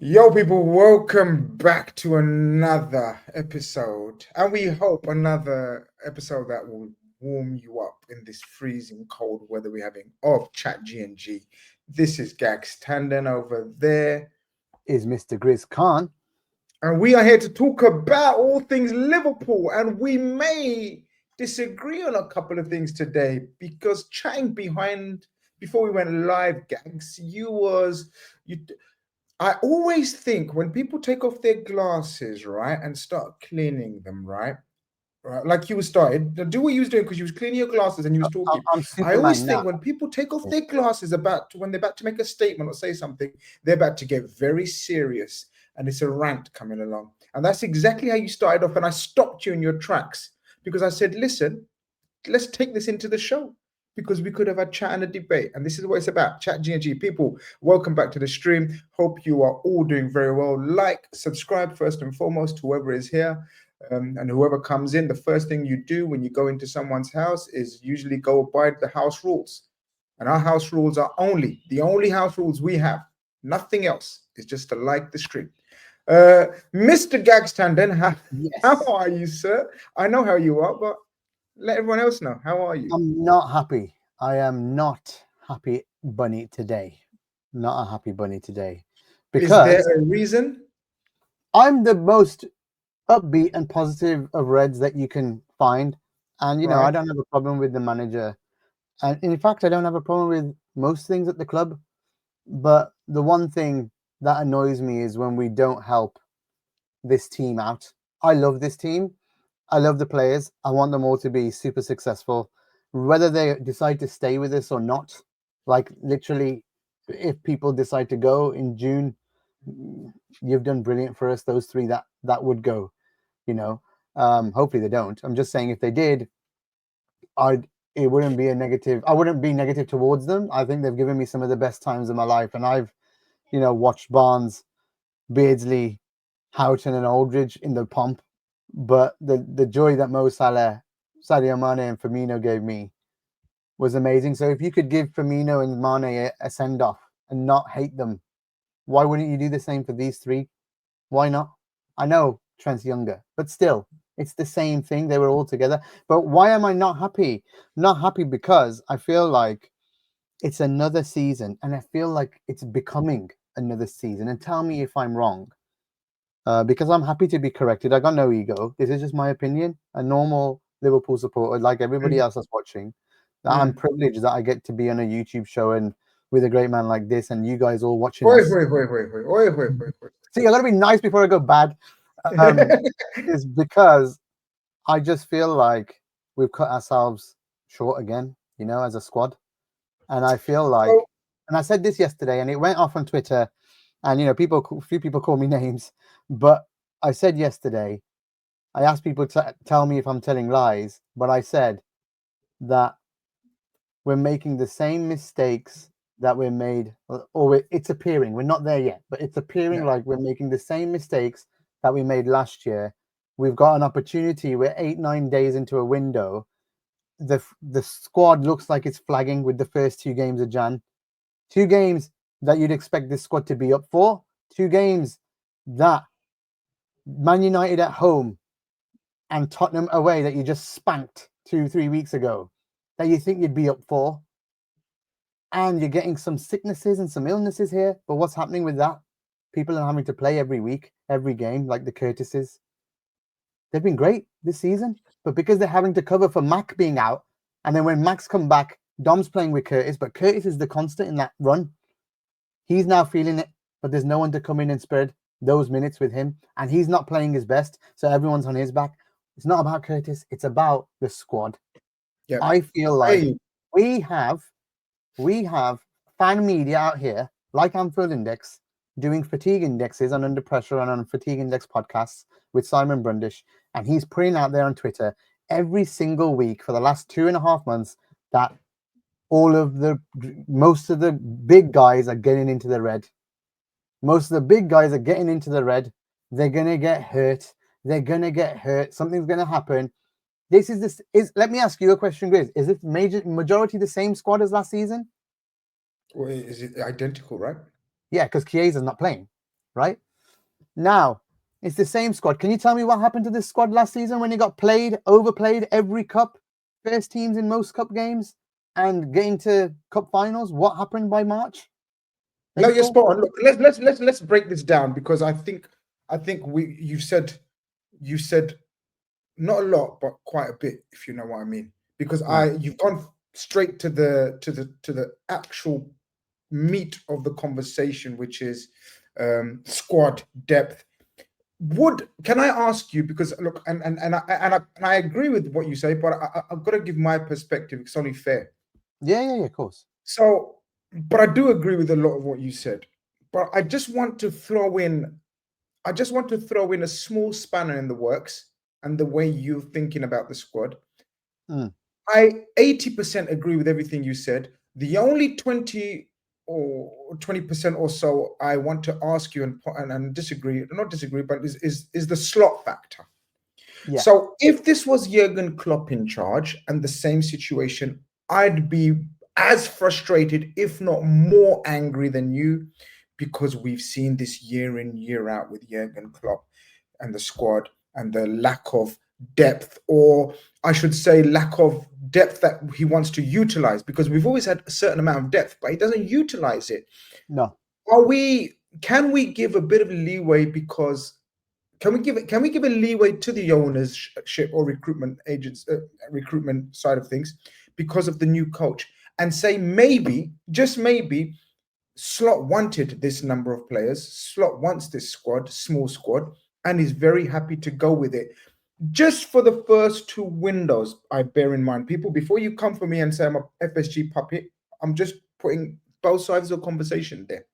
Yo, people, welcome back to another episode. And we hope another episode that will warm you up in this freezing cold weather we're having of Chat G and G. This is Gags Tandon over there. Is Mr. Grizz Khan. And we are here to talk about all things Liverpool. And we may disagree on a couple of things today because chatting behind before we went live, Gags, you I always think when people take off their glasses, right, and start cleaning them, right, like you started, do what you was doing because you was cleaning your glasses and you was talking. I'm I always Superman now. think when people take off their glasses when they're about to make a statement or say something, they're about to get very serious and it's a rant coming along. And that's exactly how you started off. And I stopped you in your tracks because I said, listen, let's take this into the show because we could have had chat and a debate. And this is what it's about. Chat G and G. People, welcome back to the stream. Hope you are all doing very well. Like, subscribe first and foremost, whoever is here. And whoever comes in, the first thing you do when you go into someone's house is usually go abide the house rules. And our house rules are the only house rules we have. Nothing else. Is just to like the stream. Mr. Gagstanden, how Yes. are you, sir? I know how you are, but let everyone else know. How are you? I'm not happy. I am not happy bunny today. Not a happy bunny today. Is there Because a reason? I'm the most upbeat and positive of Reds that you can find. And I Right. don't have a problem with the manager. And in fact, I don't have a problem with most things at the club. But the one thing that annoys me is when we don't help this team out. I love this team. I love the players. I want them all to be super successful. Whether they decide to stay with us or not, like literally, if people decide to go in June, you've done brilliant for us. Those three that would go, you know. Hopefully they don't. I'm just saying if they did, I'd it wouldn't be a negative. I wouldn't be negative towards them. I think they've given me some of the best times of my life, and I've watched Barnes, Beardsley, Houghton, and Aldridge in the pomp, but the joy that Mo Salah, Sadio Mane, and Firmino gave me was amazing. So if you could give Firmino and Mane a send off and not hate them, why wouldn't you do the same for these three? Why not? I know Trent's younger, but still, it's the same thing. They were all together. But why am I not happy? Not happy because I feel like it's another season, and I feel like it's becoming another season. And tell me if I'm wrong, because I'm happy to be corrected. I got no ego. This is just my opinion. A normal Liverpool supporter, like everybody Mm, else that's watching. I'm mm. privileged that I get to be on a YouTube show and with a great man like this, and you guys all watching Oi, us. oi, oi, oi, oi, oi, oi, oi, See, I gotta be nice before I go bad. Um, oi. is because I just feel like we've cut ourselves short again, as a squad. And I feel So, like, and I said this yesterday, and it went off on Twitter, and few people call me names, but I said yesterday, I asked people to tell me if I'm telling lies, but I said that we're making the same mistakes that we're made, it's appearing. We're not there yet, but it's appearing yeah. like we're making the same mistakes that we made last year. We've got an opportunity. We're 8-9 days into a window. The squad looks like it's flagging with the first 2 games of Jan. 2 games that you'd expect this squad to be up for. 2 games that Man United at home and Tottenham away that you just spanked 2-3 weeks ago that you think you'd be up for. And you're getting some sicknesses and some illnesses here. But what's happening with that? People are having to play every week, every game, like the Curtises. They've been great this season, but because they're having to cover for Mac being out, and then when Mac's come back, Dom's playing with Curtis, but Curtis is the constant in that run. He's now feeling it, but there's no one to come in and spread those minutes with him, and he's not playing his best, so everyone's on his back. It's not about Curtis, it's about the squad. Yeah. I feel like Hey, we have we have fan media out here, like Anfield Index, doing fatigue indexes on Under Pressure and on Fatigue Index podcasts with Simon Brundish, and he's putting out there on Twitter every single week for the last 2.5 months that most of the big guys are getting into the red. Most of the big guys are getting into the red. They're gonna get hurt. They're gonna get hurt. Something's gonna happen. This is this is. Let me ask you a question, Grizz. Is this majority the same squad as last season? wait, is it identical, right? Yeah, because Chiesa's not playing. right? Now, it's the same squad. Can you tell me what happened to this squad last season when it got overplayed every cup, first teams in most cup games, and getting to cup finals? What happened by March? No, you're April? spot on. Look, let's break this down, because I think you've said not a lot, but quite a bit, if you know what I mean. Because you've gone straight to the actual meat of the conversation, which is squad depth. Can I ask you, because look, and I agree with what you say, but I've got to give my perspective. It's only fair. Yeah, of course. So, but I do agree with a lot of what you said. But I just want to throw in a small spanner in the works, and the way you're thinking about the squad. I 80% agree with everything you said. The only 20% or so I want to ask you and disagree, not disagree, but is the slot factor. Yeah. So if this was Jurgen Klopp in charge and the same situation, I'd be as frustrated, if not more angry than you, because we've seen this year in, year out with Jurgen Klopp and the squad, and the lack of depth, or I should say lack of depth that he wants to utilize, because we've always had a certain amount of depth, but he doesn't utilize it. No. Can we give a bit of leeway, because can we give a leeway to the ownership or recruitment agents, recruitment side of things, because of the new coach, and say maybe, just maybe, Slot wanted this number of players, Slot wants this squad, small squad, and is very happy to go with it. Just for the first two windows, I bear in mind, people, before you come for me and say I'm a FSG puppet, I'm just putting both sides of the conversation there.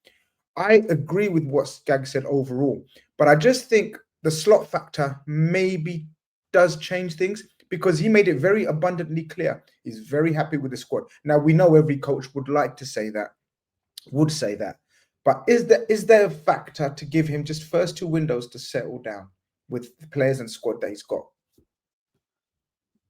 I agree with what Gag said overall, but I just think the slot factor maybe does change things, because he made it very abundantly clear he's very happy with the squad. Now, we know every coach would say that, but is there a factor to give him just first two windows to settle down with the players and squad that he's got?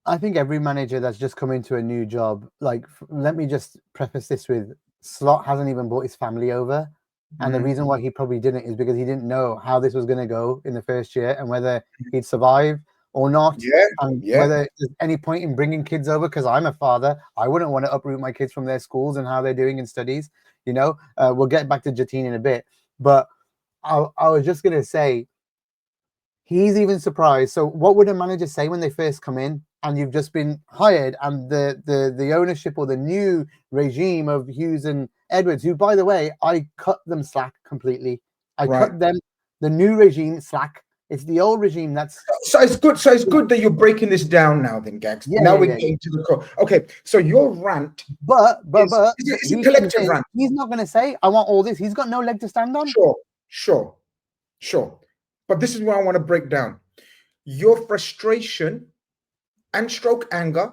I think every manager that's just come into a new job, like, let me just preface this with, Slot hasn't even brought his family over. And the reason why he probably didn't is because he didn't know how this was going to go in the first year, and whether he'd survive or not. And whether there's any point in bringing kids over, because I'm a father. I wouldn't want to uproot my kids from their schools and how they're doing in studies. We'll get back to Jatine in a bit. But I was just going to say, he's even surprised. So what would a manager say when they first come in and you've just been hired, and the ownership or the new regime of Hughes and Edwards, who, by the way, I cut them slack completely. I cut them, the new regime, slack. It's the old regime that's... So it's good that you're breaking this down now then, Gags. Now we're getting to the core. Okay, so your rant... But is a collective rant. He's not going to say, I want all this. He's got no leg to stand on. Sure. But this is what I want to break down. Your frustration and stroke anger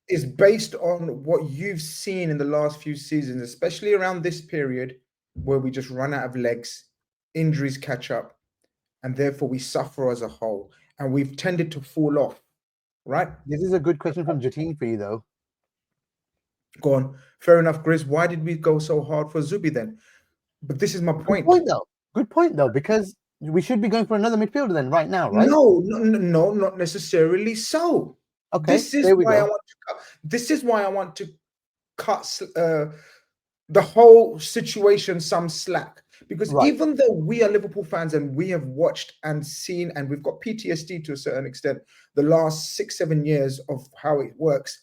is based on what you've seen in the last few seasons, especially around this period where we just run out of legs, injuries catch up, and therefore we suffer as a whole, and we've tended to fall off, right? This is a good question from Jatine for you, though. Go on. Fair enough, Grizz. Why did we go so hard for Zubi then? But this is my point. Good point, though, because we should be going for another midfielder then right now, right? No, not necessarily so. Okay, this is why I want to cut the whole situation some slack, because even though we are Liverpool fans and we have watched and seen, and we've got PTSD to a certain extent, the last 6-7 years of how it works,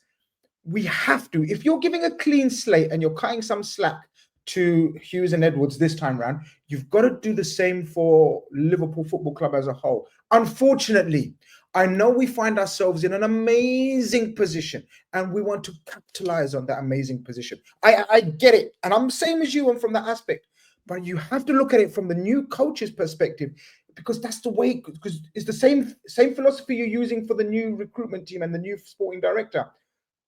we have to, if you're giving a clean slate and you're cutting some slack to Hughes and Edwards this time around, you've got to do the same for Liverpool Football Club as a whole. Unfortunately, I know we find ourselves in an amazing position and we want to capitalize on that amazing position. I get it. And I'm the same as you, and from that aspect, but you have to look at it from the new coach's perspective, because that's the way, because it's the same philosophy you're using for the new recruitment team and the new sporting director.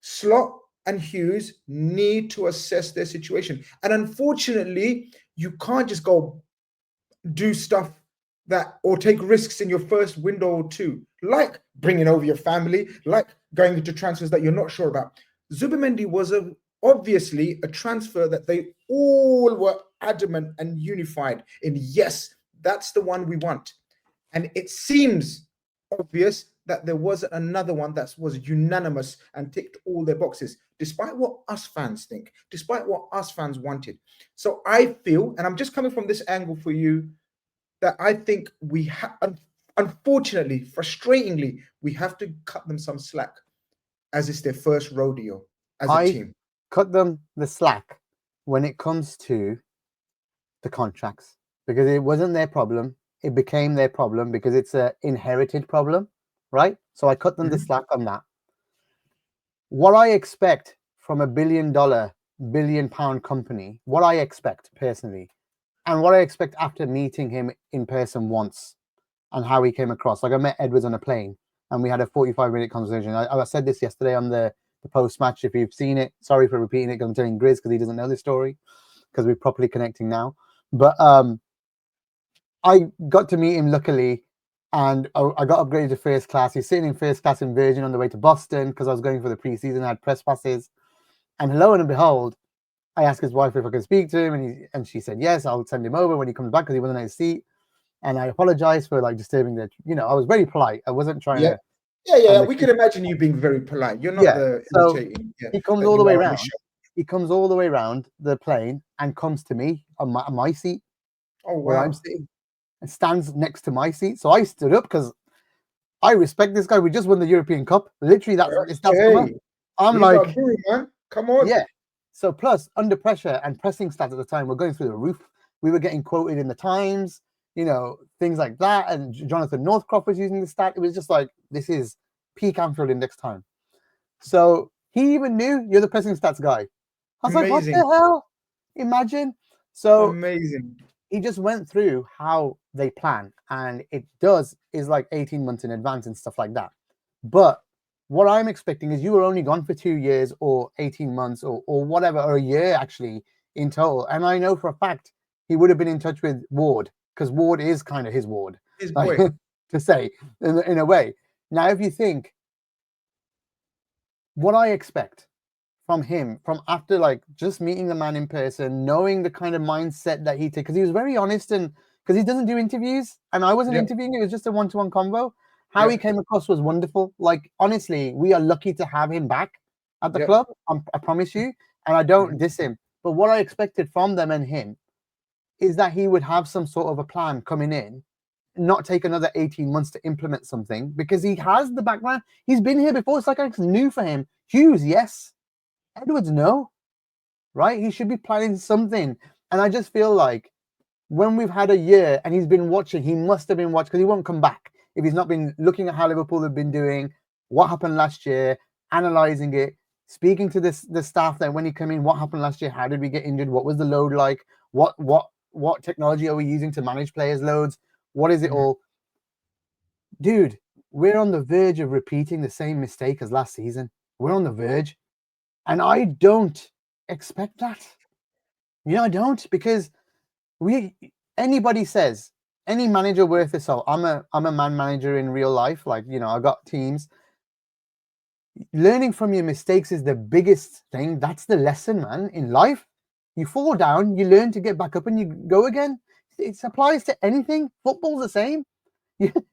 Slot and Hughes need to assess their situation. And unfortunately, you can't just go do stuff or take risks in your first window or two, like bringing over your family, like going into transfers that you're not sure about. Zubimendi was a obviously a transfer that they all were adamant and unified in. Yes, that's the one we want. And it seems obvious that there was another one that was unanimous and ticked all their boxes, despite what us fans think, despite what us fans wanted. So I feel, and I'm just coming from this angle for you, that I think we have, unfortunately, frustratingly, we have to cut them some slack, as it's their first rodeo as a team. Cut them the slack when it comes to the contracts, because it wasn't their problem. It became their problem because it's an inherited problem, right? So I cut them the slack on that. What I expect from a $1 billion pound company, what I expect personally, and what I expect after meeting him in person once and how he came across. Like, I met Edwards on a plane and we had a 45-minute conversation. I said this yesterday on the post-match. If you've seen it, sorry for repeating it because I'm telling Grizz because he doesn't know this story, because we're properly connecting now. But I got to meet him luckily, and I got upgraded to first class. He's sitting in first class in Virgin on the way to Boston because I was going for the preseason. I had press passes, and lo and behold, I asked his wife if I could speak to him, and she said yes. I'll send him over when he comes back because he wasn't in his seat. And I apologized for like disturbing the. I was very polite. I wasn't trying to. Yeah. We can imagine you being very polite. You're not the irritating. So he comes all the way around. He comes all the way around the plane and comes to me on my seat. Oh, wow. Where I'm sitting, and stands next to my seat. So I stood up because I respect this guy. We just won the European Cup. Literally, I'm like, guru, man. Come on. Yeah. So plus under pressure and pressing stats at the time, we're going through the roof. We were getting quoted in the Times, things like that. And Jonathan Northcroft was using the stat. It was just like, this is peak Anfield Index time. So he even knew you're the pressing stats guy. I was like, what the hell? Imagine. So amazing. He just went through how they plan, and it is like 18 months in advance and stuff like that. But what I'm expecting is you were only gone for 2 years or 18 months or whatever, or a year actually in total. And I know for a fact he would have been in touch with Ward, because Ward is kind of his Ward, to say in a way. Now, if you think what I expect from him, from after like just meeting the man in person, knowing the kind of mindset that he takes, because he was very honest, and because he doesn't do interviews, and I wasn't interviewing, it was just a one-to-one convo. How he came across was wonderful. Like, honestly, we are lucky to have him back at the club. I promise you, and I don't diss him. But what I expected from them and him is that he would have some sort of a plan coming in, not take another 18 months to implement something, because he has the background. He's been here before. It's like it's new for him. Hughes, yes. Edwards, no. Right? He should be planning something. And I just feel like when we've had a year and he's been watching, he must have been watching, because he won't come back if he's not been looking at how Liverpool have been doing, what happened last year, analysing it, speaking to the staff that when he came in, what happened last year, how did we get injured, what was the load like, what technology are we using to manage players' loads, what is it all? Dude, we're on the verge of repeating the same mistake as last season. We're on the verge. And I don't expect that. I don't, because anybody says, any manager worth his salt, I'm a man manager in real life, like, I got teams. Learning from your mistakes is the biggest thing. That's the lesson, man, in life. You fall down, you learn to get back up, and you go again. It applies to anything. Football's the same.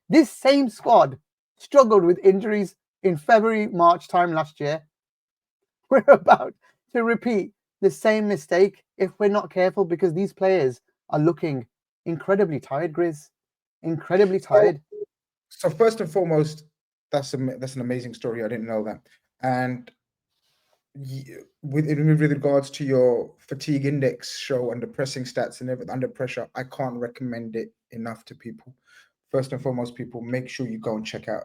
This same squad struggled with injuries in February, March time last year. We're about to repeat the same mistake if we're not careful, because these players are looking incredibly tired, Grizz. Incredibly tired. So first and foremost, that's an amazing story. I didn't know that. And with regards to your fatigue index show and the pressing stats and everything under pressure, I can't recommend it enough to people. First and foremost, people, make sure you go and check out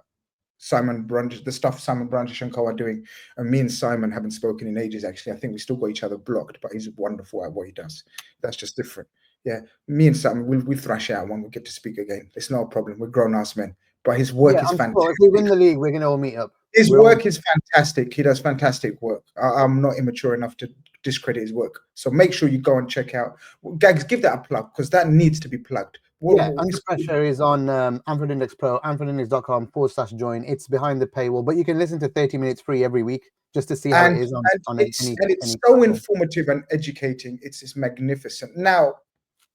Simon Brundish, the stuff Simon Brundish and co are doing. And me and Simon haven't spoken in ages, actually. I think we still got each other blocked, but he's wonderful at what he does. That's just different. Yeah, me and Simon, we'll thrash out when we get to speak again. It's not a problem. We're grown-ass men. But his work is fantastic. Sure. If we win the league, we're going to all meet up. His work is fantastic. He does fantastic work. I'm not immature enough to discredit his work. So make sure you go and check out. Gags, give that a plug, because that needs to be plugged. Yeah, Under Pressure is on Anfield Index Pro, anfieldindex.com/join. It's behind the paywall, but you can listen to 30 minutes free every week just to see how it is on it's any so platform. informative and educating. It's magnificent. Now,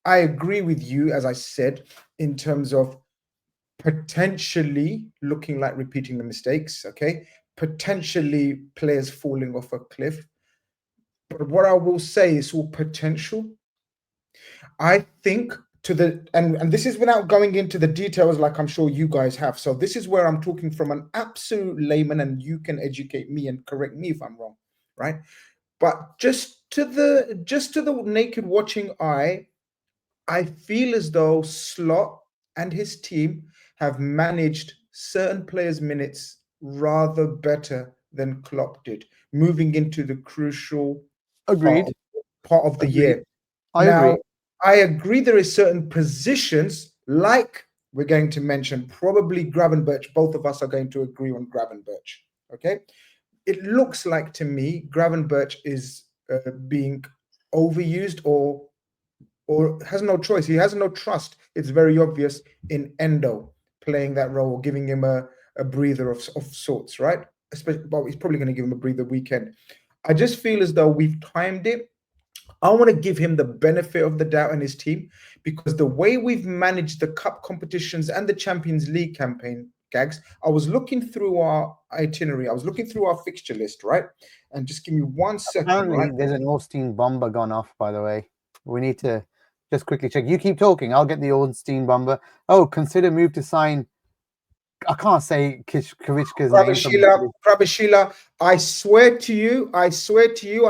I agree with you, as I said, in terms of potentially looking like repeating the mistakes, okay? Potentially players falling off a cliff. But what I will say is all potential. I think and this is without going into the details like I'm sure you guys have. So this is where I'm talking from an absolute layman, and you can educate me and correct me if I'm wrong, right? But just to the naked watching eye, I feel as though Slot and his team have managed certain players' minutes rather better than Klopp did, moving into the crucial Agreed. part of the year. I Now, agree. I agree there is certain positions, like we're going to mention, probably Gravenberch. Both of us are going to agree on Gravenberch. Okay. It looks like to me Gravenberch is being overused or has no choice. He has no trust. It's very obvious in Endo playing that role, giving him a breather of sorts, right? Especially, but he's probably going to give him a breather weekend. I just feel as though we've timed it. I want to give him the benefit of the doubt in his team, because the way we've managed the cup competitions and the Champions League campaign, Gags, I was looking through our itinerary. I was looking through our fixture list, right? And just give me 1 second, Apparently, right? there's an Ornstein bomber gone off, by the way. We need to just quickly check. You keep talking. I'll get the Ornstein bomber. Oh, consider move to sign. I can't say Khvicha's name. Kvaratskhelia, I swear to you, I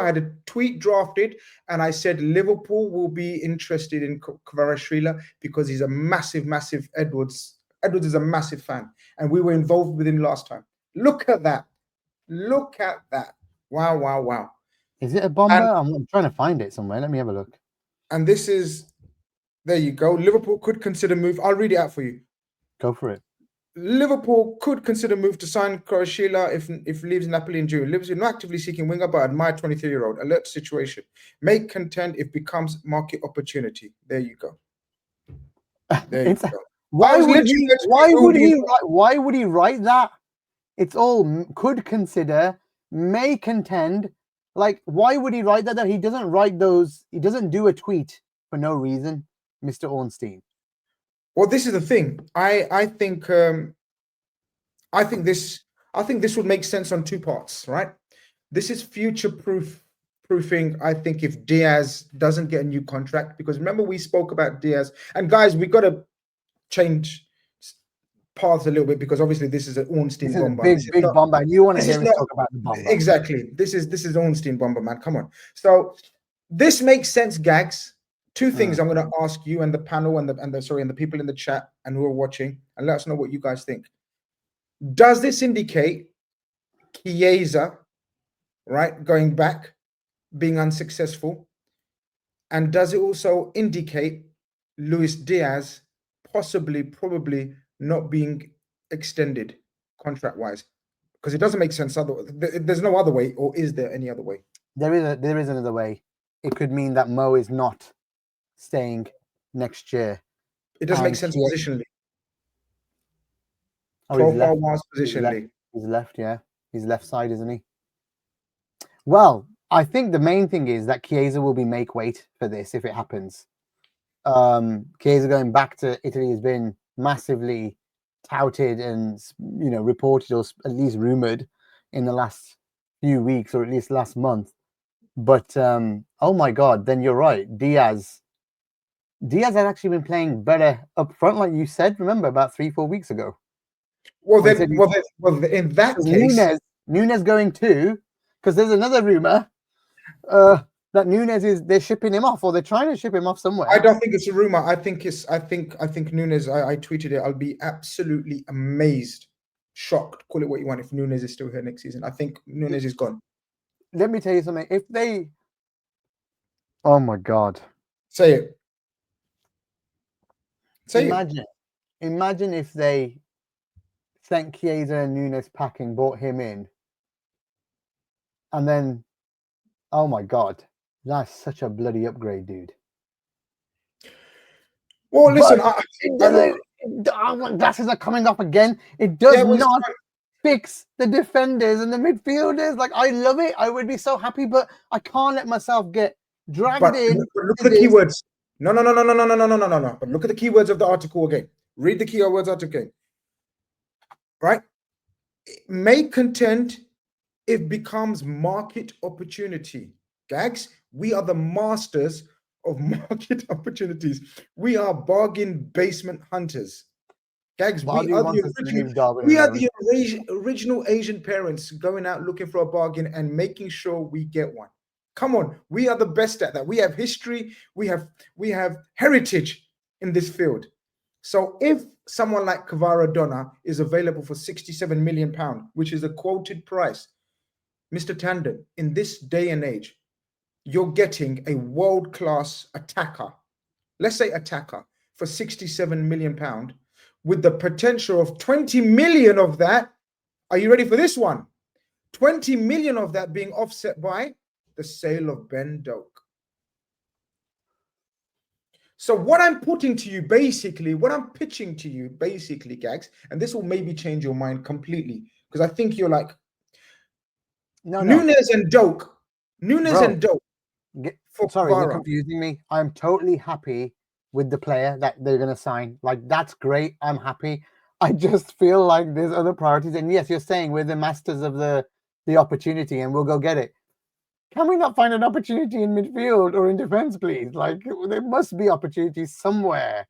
had a tweet drafted and I said Liverpool will be interested in Kvaratskhelia because he's a massive Edwards. Edwards is a massive fan, and we were involved with him last time. Look at that. Look at that. Wow. Is it a bomber? I'm trying to find it somewhere. Let me have a look. And this is, there you go. Liverpool could consider move. I'll read it out for you. Go for it. Liverpool could consider move to sign Kvaratskhelia if leaves Napoli in June. Liverpool not actively seeking winger, but admire 23-year-old. Alert situation. May contend if becomes market opportunity. There you go. There you go. Why would he write that? It's all could consider, may contend. Like, why would he write that? He doesn't write those. He doesn't do a tweet for no reason, Mr. Ornstein. Well, this is the thing. I think this would make sense on two parts, right? This is future proofing. I think if Diaz doesn't get a new contract, because remember we spoke about Diaz, and guys, we got to change paths a little bit, because obviously this is an Ornstein bomber. Big bomber. You want to hear us talk about the bomber? Exactly. This is Ornstein bomber, man. Come on. So this makes sense, Gags. Two things I'm going to ask you and the panel and the people in the chat and who are watching, and let us know what you guys think. Does this indicate Chiesa, right, going back, being unsuccessful? And does it also indicate Luis Diaz probably not being extended contract-wise? Because it doesn't make sense. There's no other way, or is there any other way? There is another way. It could mean that Mo is not staying next year. It doesn't make sense positionally. Profile-wise, positionally. He's left, yeah. He's left side, isn't he? Well, I think the main thing is that Chiesa will be make weight for this if it happens. Chiesa going back to Italy has been massively touted and reported, or at least rumored, in the last few weeks, or at least last month. But oh my God, then you're right. Diaz has actually been playing better up front, like you said. Remember about 3-4 weeks ago. Well, in that case, Nunes going too, because there's another rumor that they're shipping him off, or they're trying to ship him off somewhere. I don't think it's a rumor. I think Nunes. I tweeted it. I'll be absolutely amazed, shocked, call it what you want, if Nunes is still here next season. I think Nunes is gone. Let me tell you something. If they, oh my God, say it. Imagine if they sent Chiesa and Nunes packing, brought him in, and then, oh my God, that's such a bloody upgrade, dude. Well, listen, But glasses are coming off again. It does yeah, well, not fix the defenders and the midfielders. Like, I love it. I would be so happy, but I can't let myself get dragged but in look to at the this. keywords. No, no, no, no, no, no, no, no, no, no, no, no. But look at the keywords of the article again. Read the keywords article again. Right? It may contend it becomes market opportunity. Gags, we are the masters of market opportunities. We are bargain basement hunters. Gags, we Bardi are wants the us to original, leave Darwin we are alone. the original Asian parents going out looking for a bargain and making sure we get one. Come on, we are the best at that. We have history, we have heritage in this field. So if someone like Kvaratskhelia is available for 67 million pound, which is a quoted price, Mr. Tandon, in this day and age, you're getting a world-class attacker, let's say attacker, for 67 million pound, with the potential of 20 million of that. Are you ready for this one? 20 million of that being offset by the sale of Ben Doak. So what I'm putting to you, basically, what I'm pitching to you, basically, Gags, and this will maybe change your mind completely, because I think you're like, No. Nunes and Doak. Nunes Bro, and Doak for sorry, you're Kvara. confusing me. I'm totally happy with the player that they're going to sign. Like, that's great. I'm happy. I just feel like there's other priorities. And yes, you're saying we're the masters of the opportunity and we'll go get it. Can we not find an opportunity in midfield or in defense, please? Like, there must be opportunities somewhere.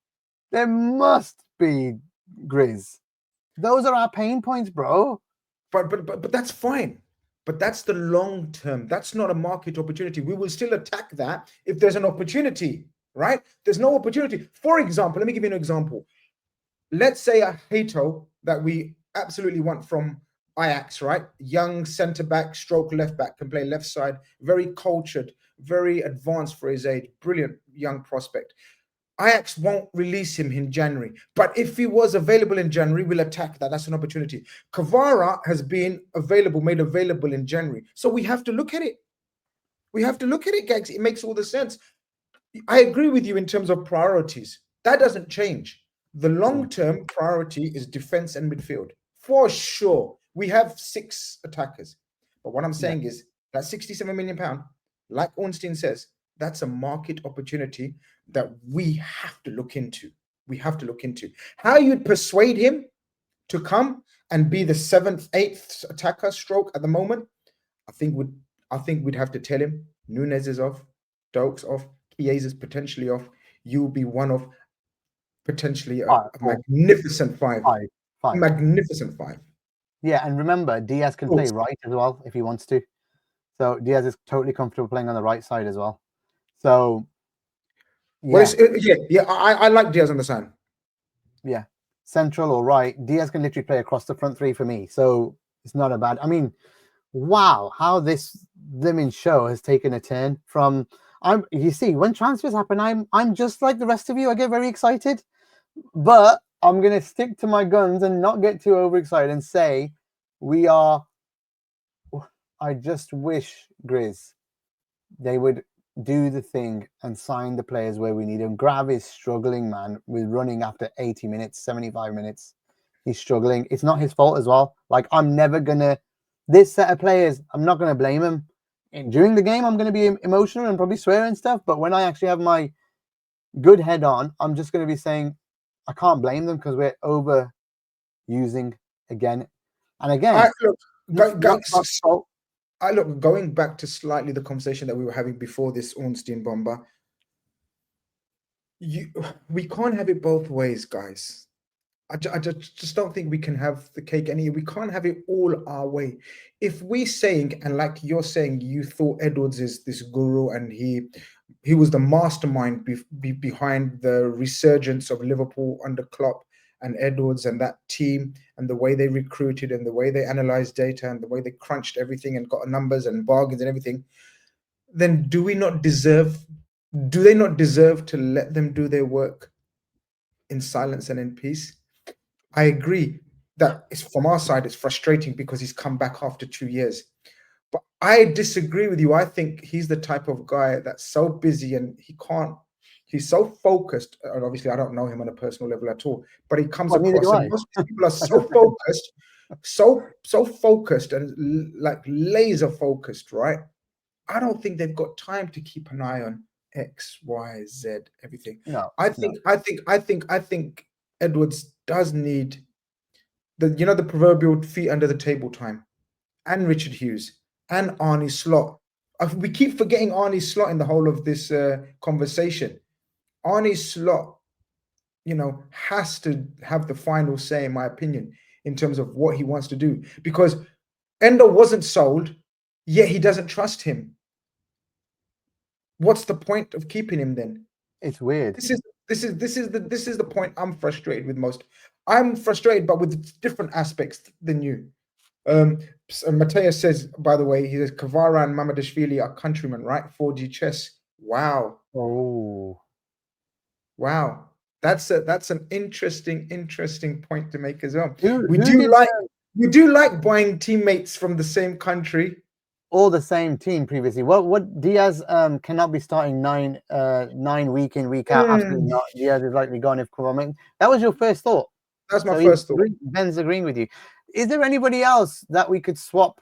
There must be, Grizz. Those are our pain points, bro. But that's fine. But that's the long term. That's not a market opportunity. We will still attack that if there's an opportunity, right? There's no opportunity. For example, let me give you an example. Let's say a Hato that we absolutely want from Ajax, right? Young centre back, stroke left back, can play left side, very cultured, very advanced for his age, brilliant young prospect. Ajax won't release him in January, but if he was available in January, we'll attack that. That's an opportunity. Kvara has been available, made available in January, so we have to look at it. We have to look at it, Gags. It makes all the sense. I agree with you in terms of priorities. That doesn't change. The long-term priority is defense and midfield. For sure, we have 6 attackers. But what I'm saying is that 67 million pound, like Ornstein says, that's a market opportunity that we have to look into. We have to look into how you'd persuade him to come and be the 7th, 8th attacker stroke at the moment. I think we'd have to tell him Nunes is off, Doak's off, Chiesa's potentially off. You'll be one of potentially a magnificent 5. Magnificent 5. Yeah, and remember, Diaz can play right as well if he wants to. So Diaz is totally comfortable playing on the right side as well. So yeah, I like Diaz on the side. Yeah, central or right, Diaz can literally play across the front 3 for me. So it's not a bad. I mean, wow, how this blimmin' show has taken a turn from. You see, when transfers happen, I'm just like the rest of you. I get very excited, but I'm gonna stick to my guns and not get too overexcited and say we are. I just wish, Grizz, they would do the thing and sign the players where we need them. Grav is struggling, man, with running after 80 minutes, 75 minutes. He's struggling. It's not his fault as well. Like, I'm never gonna. This set of players, I'm not gonna blame him. And during the game, I'm gonna be emotional and probably swear and stuff. But when I actually have my good head on, I'm just gonna be saying I can't blame them because we're overusing again and again. Look, going back to slightly the conversation that we were having before this Ornstein bomber, we can't have it both ways, guys. I just don't think we can have the cake and we can't have it all our way. If we're saying, and like you're saying, you thought Edwards is this guru and he was the mastermind behind the resurgence of Liverpool under Klopp and Edwards and that team and the way they recruited and the way they analyzed data and the way they crunched everything and got numbers and bargains and everything, then do they not deserve to let them do their work in silence and in peace? I agree that it's from our side, it's frustrating because he's come back after 2 years. But I disagree with you. I think he's the type of guy that's so busy and he can't He's so focused, and obviously I don't know him on a personal level at all, but he comes Well, neither across, do and I. most of these people are so focused, so focused, and like laser focused, right? I don't think they've got time to keep an eye on X, Y, Z, everything. No, I no. think Edwards does need the proverbial feet under the table time, and Richard Hughes and Arnie Slot. We keep forgetting Arnie Slot in the whole of this conversation. Arnie Slot, has to have the final say, in my opinion, in terms of what he wants to do. Because Endo wasn't sold, yet he doesn't trust him. What's the point of keeping him then? It's weird. This is the point I'm frustrated with most. I'm frustrated, but with different aspects than you. So Mateus says, by the way, he says Kvara and Mamadashvili are countrymen, right? 4G chess. Wow. Oh, Wow. That's an interesting point to make as well. who We did do like buying teammates from the same country. all the same team previously? What Diaz cannot be starting nine week in, week out. Absolutely not. Diaz is likely gone if Kvaratskhelia. That was your first thought. That's my first thought. Ben's agreeing with you. Is there anybody else that we could swap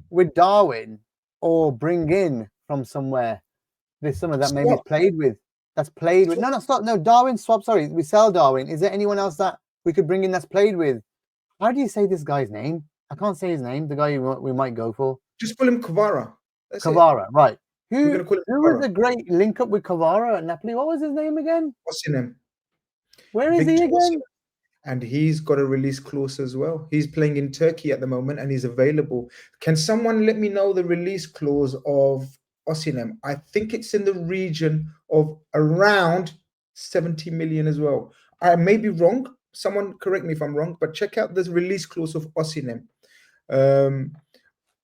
with Darwin or bring in from somewhere this summer that maybe played with? That's played with. No, stop. No, Darwin swap. Sorry, we sell Darwin. Is there anyone else that we could bring in that's played with? How do you say this guy's name? I can't say his name. The guy we might go for. Just call him Kvara. Kvara, right? Who call him was a great link up with Kvara at Napoli? What was his name again? What's his name? Where is he again? And he's got a release clause as well. He's playing in Turkey at the moment, and he's available. Can someone let me know the release clause of Osimhen? I think it's in the region of around 70 million as well. I may be wrong. Someone correct me if I'm wrong, but check out this release clause of Osimhen.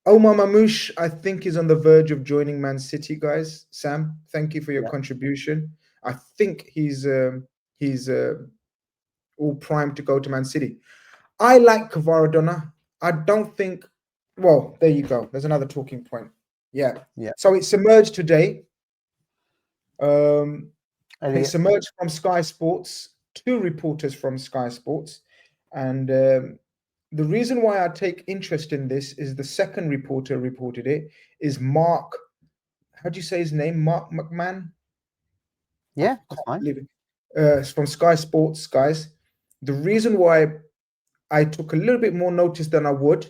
Omar Mamouche, I think, is on the verge of joining Man City, guys. Sam, thank you for your contribution. I think he's all primed to go to Man City. I like Kvaratskhelia. I don't think. Well, there you go. There's another talking point. Yeah. So it's emerged today. It's emerged from Sky Sports. 2 reporters from Sky Sports, and the reason why I take interest in this is the second reporter reported it is Mark. How do you say his name? Mark McMahon. Yeah, that's fine. It's from Sky Sports, guys. The reason why I took a little bit more notice than I would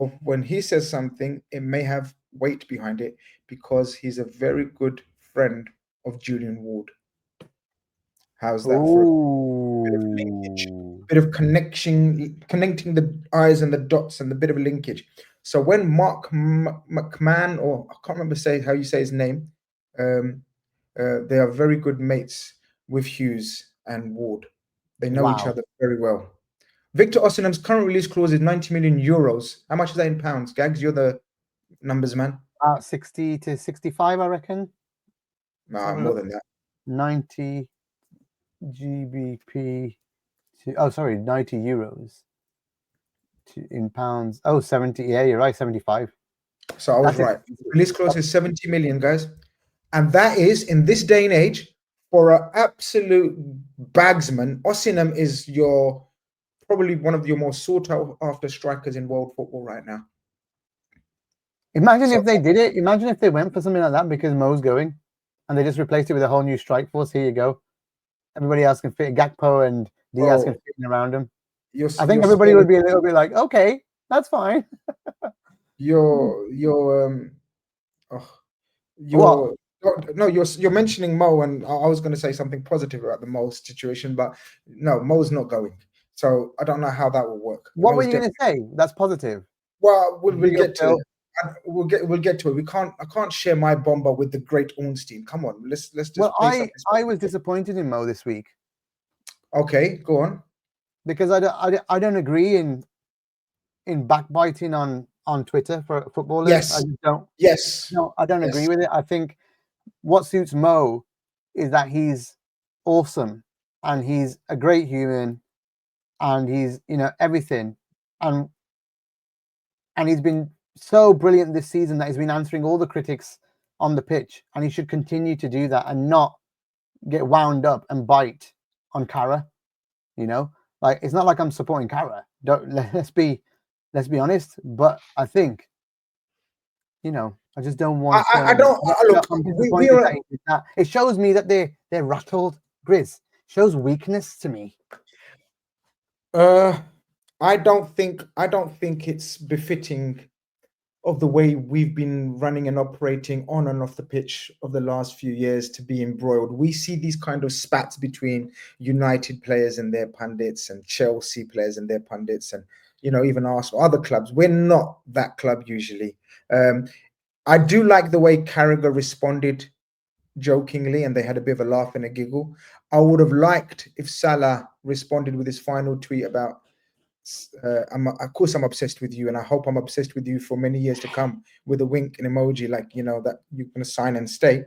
of when he says something, it may have weight behind it because he's a very good friend of Julian Ward. How's that for a bit of linkage, bit of connecting the I's and the dots and the bit of a linkage? So when Mark McMahon, or I can't remember how you say his name, they are very good mates with Hughes and Ward. They know each other very well. Victor Osimhen's current release clause is 90 million euros. How much is that in pounds? Gags, you're the numbers man. 60 to 65, I reckon. Nah, more than that. 90 GBP. 90 euros in pounds. 70. Yeah, you're right. 75. So I was right. Release clause is 70 million, guys. And that is, in this day and age, for an absolute bagsman, Osimhen is probably one of your most sought after strikers in world football right now. Imagine if they did it. Imagine if they went for something like that because Mo's going and they just replaced it with a whole new strike force. Here you go. Everybody else can fit. Gakpo and Diaz can fit in around him. I think everybody would be a little bit like, okay, that's fine. You're mentioning Mo, and I was going to say something positive about the Mo situation, but no, Mo's not going. So I don't know how that will work. What were you going to say? That's positive. Well, we'll get to it. We'll get to it. I can't share my bomber with the great Ornstein. Come on, let's just. Well, I was disappointed in Mo this week. Okay, go on. Because I don't agree in backbiting on Twitter for footballers. Yes. I just don't. Yes. No, I don't agree with it. I think what suits Mo is that he's awesome and he's a great human and he's everything and he's been so brilliant this season that he's been answering all the critics on the pitch, and he should continue to do that and not get wound up and bite on Kara. You know, like it's not like I'm supporting Kara. Let's be honest. But I think, you know, I just don't want. I don't look. I'm We disappointed are. that he did that. It shows me that they're rattled. Grizz shows weakness to me. I don't think it's befitting of the way we've been running and operating on and off the pitch of the last few years to be embroiled. We see these kind of spats between United players and their pundits and Chelsea players and their pundits and, you know, even Arsenal, other clubs. We're not that club usually. I do like the way Carragher responded jokingly and they had a bit of a laugh and a giggle. I would have liked if Salah responded with his final tweet about of course I'm obsessed with you and I hope I'm obsessed with you for many years to come, with a wink and emoji, like, you know, that you're going to sign and stay.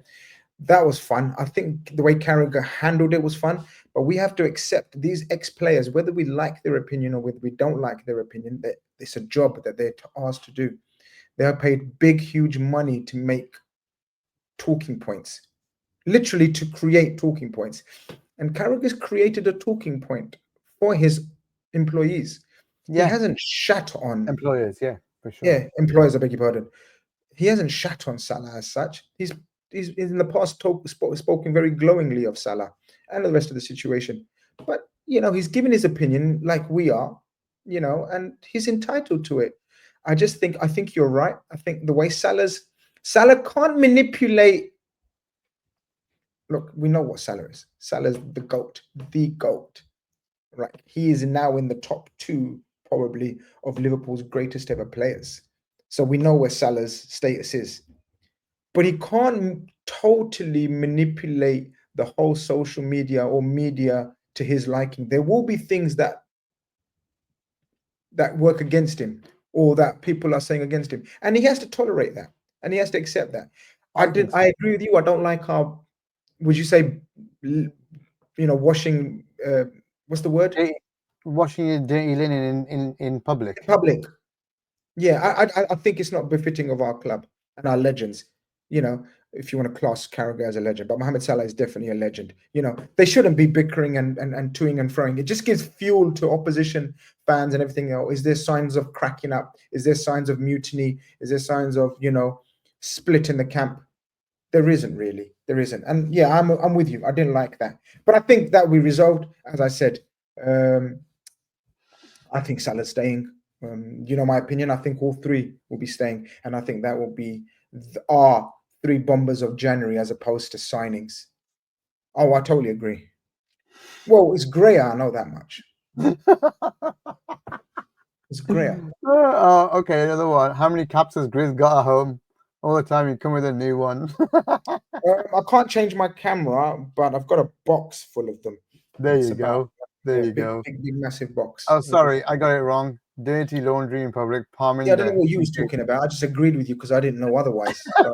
That was fun. I think the way Carragher handled it was fun, but we have to accept these ex-players, whether we like their opinion or whether we don't like their opinion, that it's a job that they're asked to do. They are paid big, huge money to make talking points, literally to create talking points. And Carragher's created a talking point for his employees. Yeah, he hasn't shat on employers. Yeah, for sure. Yeah, employers. I beg your pardon. He hasn't shat on Salah as such. He's in the past spoken very glowingly of Salah and the rest of the situation. But you know, he's given his opinion like we are, you know, and he's entitled to it. I think you're right. I think the way Salah can't manipulate. Look, we know what Salah is. Salah's the GOAT, right? He is now in the top 2 probably of Liverpool's greatest ever players. So we know where Salah's status is. But he can't totally manipulate the whole social media or media to his liking. There will be things that work against him or that people are saying against him. And he has to tolerate that. And he has to accept that. I agree with you. I don't like how, would you say, you know, washing, what's the word? Washing your dirty linen in public. In public. Yeah, I think it's not befitting of our club and our legends. You know, if you want to class Carragher as a legend, but Mohamed Salah is definitely a legend. You know, they shouldn't be bickering and toing and froing. It just gives fuel to opposition fans and everything else. Is there signs of cracking up? Is there signs of mutiny? Is there signs of, you know, split in the camp? There isn't really. There isn't. And yeah, I'm with you. I didn't like that. But I think that we resolved, as I said, I think Salah's staying. You know my opinion. I think all 3 will be staying, and I think that will be our 3 bombers of January as opposed to signings. Oh, I totally agree. Well, it's Greyer, I know that much. It's Greyer. Okay, another one. How many caps has Grizz got at home? All the time you come with a new one. I can't change my camera, but I've got a box full of them. There you go. There you go. Big, massive box. Oh, sorry, I got it wrong. Dirty laundry in public. Parminder. Yeah, I don't know what you was talking about. I just agreed with you because I didn't know otherwise. So.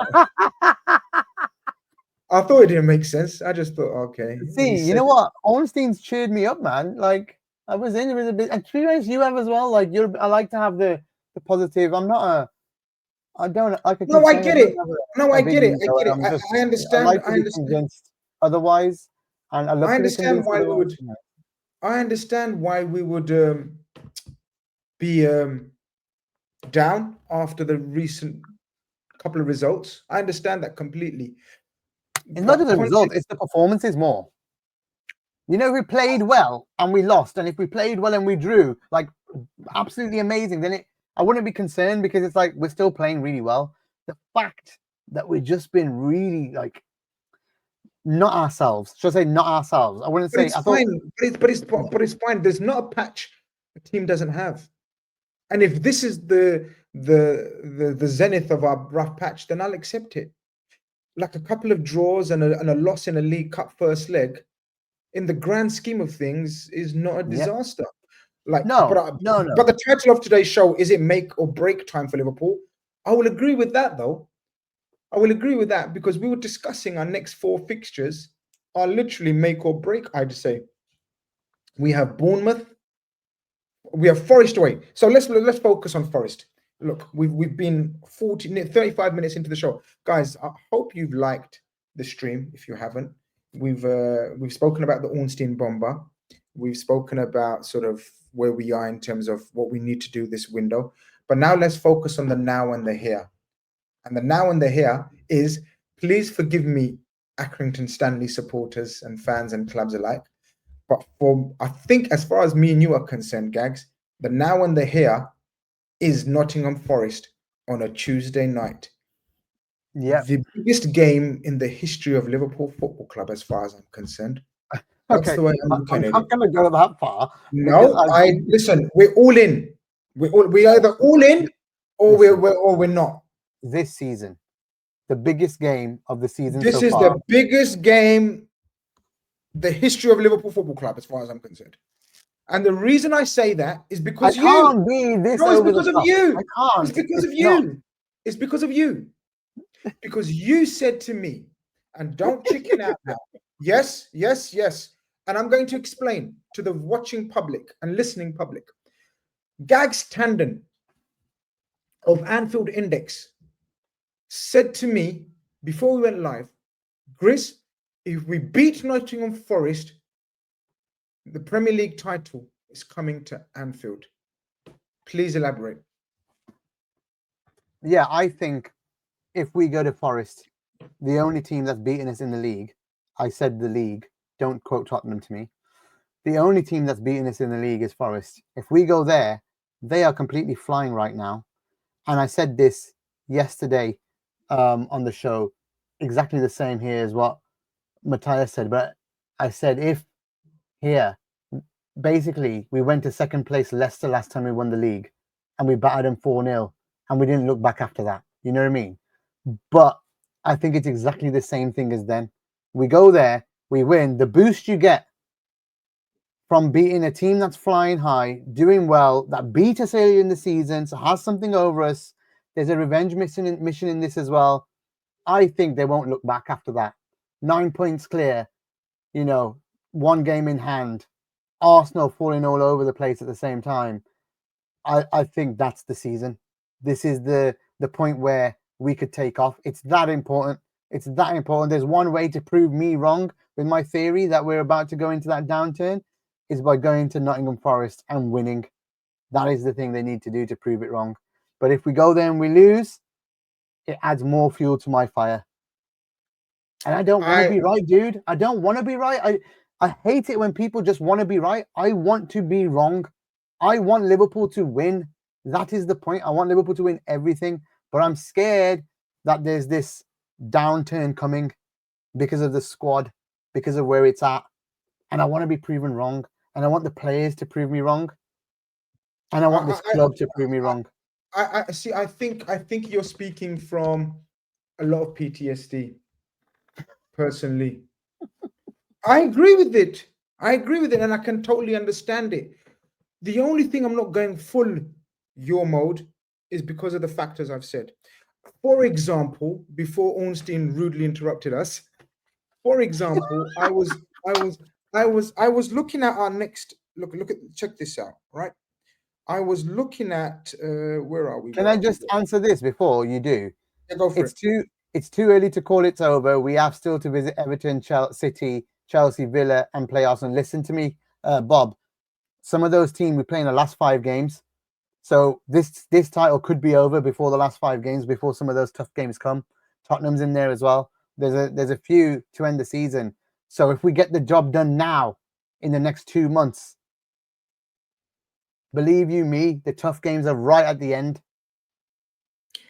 I thought it didn't make sense. I just thought, okay. See, you know what? Ornstein's cheered me up, man. Like I was in there a bit, and to be honest, you have as well. Like I like to have the positive. I'm not a. I don't like. No, I get it. No, I get it. I get it. I understand. I understand. Otherwise, and I understand why we would. I understand why we would be down after the recent couple of results. I understand that completely. It's not just the result; it's the performances more. You know, if we played well and we lost, and if we played well and we drew, like absolutely amazing, then I wouldn't be concerned because it's like we're still playing really well. The fact that we've just been really like not ourselves. Should I say not ourselves? I wouldn't say. It's fine. But it's fine. There's not a patch a team doesn't have, and if this is the zenith of our rough patch, then I'll accept it. Like a couple of draws and a loss in a League Cup first leg, in the grand scheme of things, is not a disaster. Like no. But the title of today's show, is it make or break time for Liverpool? I will agree with that, though. I will agree with that because we were discussing our next 4 fixtures are literally make or break. I'd say we have Bournemouth, we have Forest away. So let's focus on Forest. Look, we've been 35 minutes into the show, guys. I hope you've liked the stream. If you haven't, We've spoken about the Ornstein bomber. We've spoken about sort of where we are in terms of what we need to do this window. But now let's focus on the now and the here. And the now and the here is, please forgive me, Accrington Stanley supporters and fans and clubs alike. But I think as far as me and you are concerned, Gags, the now and the here is Nottingham Forest on a Tuesday night. Yeah. The biggest game in the history of Liverpool Football Club, as far as I'm concerned. That's Okay. the way I'm I'm looking at it. not going to go that far. No, listen. We're all in. We either all in or we're not. This season, the biggest game of the season This so is far. the biggest game, the history of Liverpool Football Club, as far as I'm concerned. And the reason I say that is because I can't be this No, it's over because the of top. you. I can't. It's because of not. you. It's because of you. Because you said to me, and don't chicken out now. Yes. And I'm going to explain to the watching public and listening public. Gags Tandon of Anfield Index said to me before we went live, Grizz, if we beat Nottingham Forest, the Premier League title is coming to Anfield. Please elaborate. Yeah, I think if we go to Forest, the only team that's beaten us in the league, I said the league, don't quote Tottenham to me. The only team that's beaten us in the league is Forest. If we go there, they are completely flying right now. And I said this yesterday on the show, exactly the same here as what Matthias said. But I said, if here, basically, we went to second place Leicester last time we won the league and we battered them 4-0 and we didn't look back after that. You know what I mean? But I think it's exactly the same thing as then. We go there, we win. The boost you get from beating a team that's flying high, doing well, that beat us earlier in the season, so has something over us. There's a revenge mission in this as well. I think they won't look back after that. 9 points clear, one game in hand. Arsenal falling all over the place at the same time. I think that's the season. This is the point where we could take off. It's that important. It's that important. There's one way to prove me wrong with my theory that we're about to go into that downturn is by going to Nottingham Forest and winning. That is the thing they need to do to prove it wrong. But if we go there and we lose, it adds more fuel to my fire. And I don't want to be right, dude. I don't want to be right. I hate it when people just want to be right. I want to be wrong. I want Liverpool to win. That is the point. I want Liverpool to win everything. But I'm scared that there's this downturn coming because of the squad, because of where it's at. And I want to be proven wrong. And I want the players to prove me wrong. And I want this club to prove me wrong. I see. I think you're speaking from a lot of PTSD. Personally, I agree with it. And I can totally understand it. The only thing I'm not going full your mode is because of the factors I've said. For example, before Ornstein rudely interrupted us, for example, I was looking at our next check this out, right? I was looking at where are we? Can I just answer this before you do? Yeah, go for it. It's too early to call it over. We have still to visit Everton, City, Chelsea, Villa, and play Arsenal. Listen to me, Bob. Some of those teams we play in the last 5 games. So this title could be over before the last 5 games, before some of those tough games come. Tottenham's in there as well. There's a few to end the season. So if we get the job done now in the next 2 months, believe you me, the tough games are right at the end.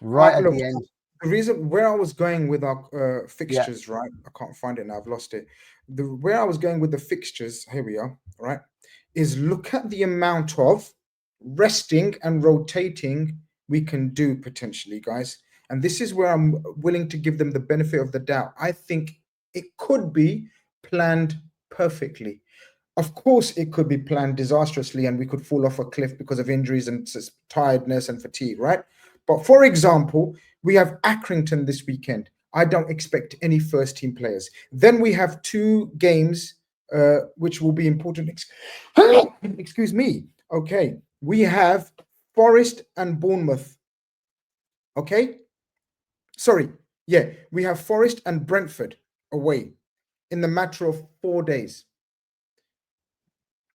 Right at the end. The reason where I was going with our fixtures, right? I can't find it now. I've lost it. Where I was going with the fixtures, here we are, right? Is look at the amount of resting and rotating we can do potentially, guys. And this is where I'm willing to give them the benefit of the doubt. I think it could be planned perfectly. Of course, it could be planned disastrously and we could fall off a cliff because of injuries and tiredness and fatigue, right? But for example, we have Accrington this weekend. I don't expect any first team players. Then we have 2 games which will be important. Excuse me. Okay. We have Forest and Bournemouth. Okay. Sorry. Yeah. We have Forest and Brentford away. in the matter of 4 days.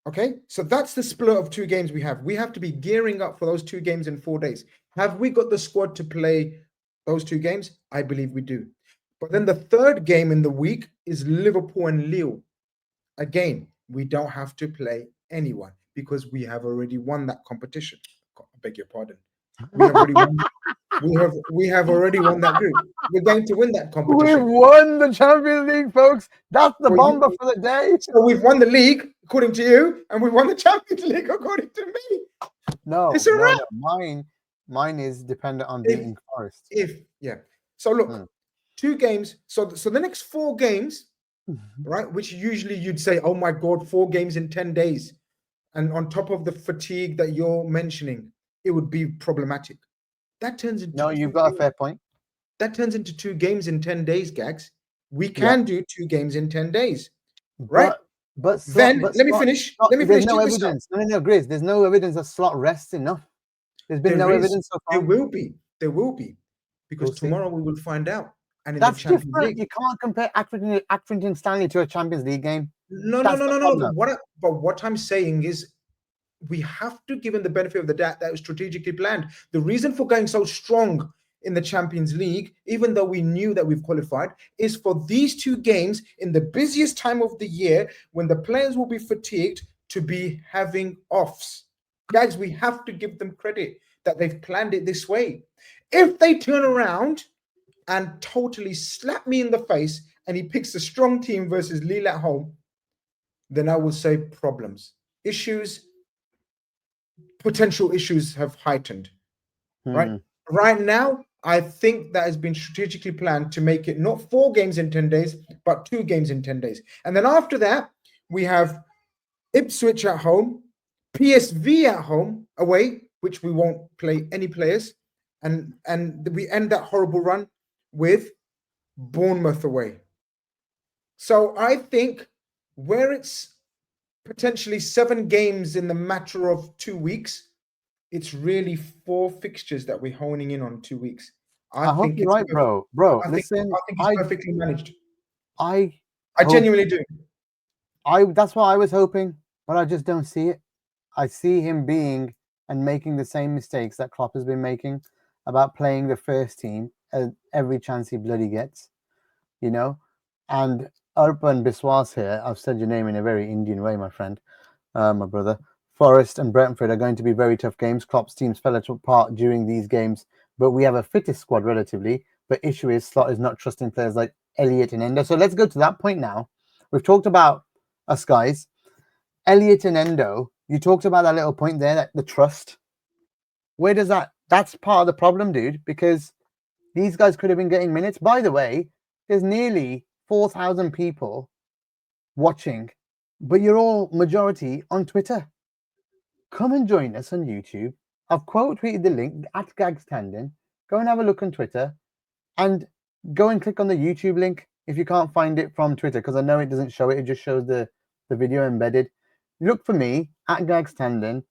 Okay, so that's the split of 2 games we have. We have to be gearing up for those 2 games in 4 days. Have we got the squad to play those 2 games? I believe we do. But then the third game in the week is Liverpool and Lille. Again, we don't have to play anyone because we have already won that competition. I beg your pardon. We have already won. We have already won that group. We're going to win that We competition. won the Champions League, folks. That's the bomber for the day. So we've won the league, according to you, and we won the Champions League, according to me. No, It's a wrap. Mine is dependent on beating Forest. So look, 2 games. So the next 4 games, right? Which usually you'd say, oh my God, 4 games in 10 days. And on top of the fatigue that you're mentioning, it would be problematic. That turns into No, you've got a fair point. That turns into 2 games in 10 days, Gags. We can do 2 games in 10 days, right? But let me finish. Let me finish. There's no evidence. No, Grizz. There's no evidence that Slot rests enough. There's been no evidence so far. There will be, because tomorrow we will find out. And in that's the Champions different. League, you can't compare Accrington Stanley to a Champions League game. No. But what I'm saying is, we have to give him the benefit of the doubt that it was strategically planned. The reason for going so strong in the Champions League, even though we knew that we've qualified, is for these 2 games in the busiest time of the year when the players will be fatigued to be having offs. Guys, we have to give them credit that they've planned it this way. If they turn around and totally slap me in the face and he picks a strong team versus Lille at home, then I will say problems, issues, potential issues have heightened, right? Right now, I think that has been strategically planned to make it not 4 games in 10 days, but 2 games in 10 days. And then after that, we have Ipswich at home, PSV at home, away, which we won't play any players. And we end that horrible run with Bournemouth away. So I think where it's potentially 7 games in the matter of 2 weeks, it's really 4 fixtures that we're honing in on 2 weeks. I hope you're right, bro. Listen, I think it's perfectly managed. I genuinely do. That's what I was hoping, but I just don't see it. I see him being and making the same mistakes that Klopp has been making about playing the first team every chance he bloody gets, you know. And Arpan Biswas here, I've said your name in a very Indian way, my friend, my brother. Forest and Brentford are going to be very tough games. Klopp's teams fell apart during these games, but we have a fittest squad relatively. But issue is Slot is not trusting players like Elliott and Endo. So let's go to that point now. We've talked about us guys. Elliott and Endo, you talked about that little point there, that the trust. Where does that's part of the problem, dude, because these guys could have been getting minutes. By the way, there's nearly 4,000 people watching, but you're all majority on Twitter. Come and join us on YouTube. I've quote tweeted the link at Gags Tandon. Go and have a look on Twitter and go and click on the YouTube link if you can't find it from Twitter, because I know it doesn't show it. It just shows the video embedded. Look for me at Gags Tandon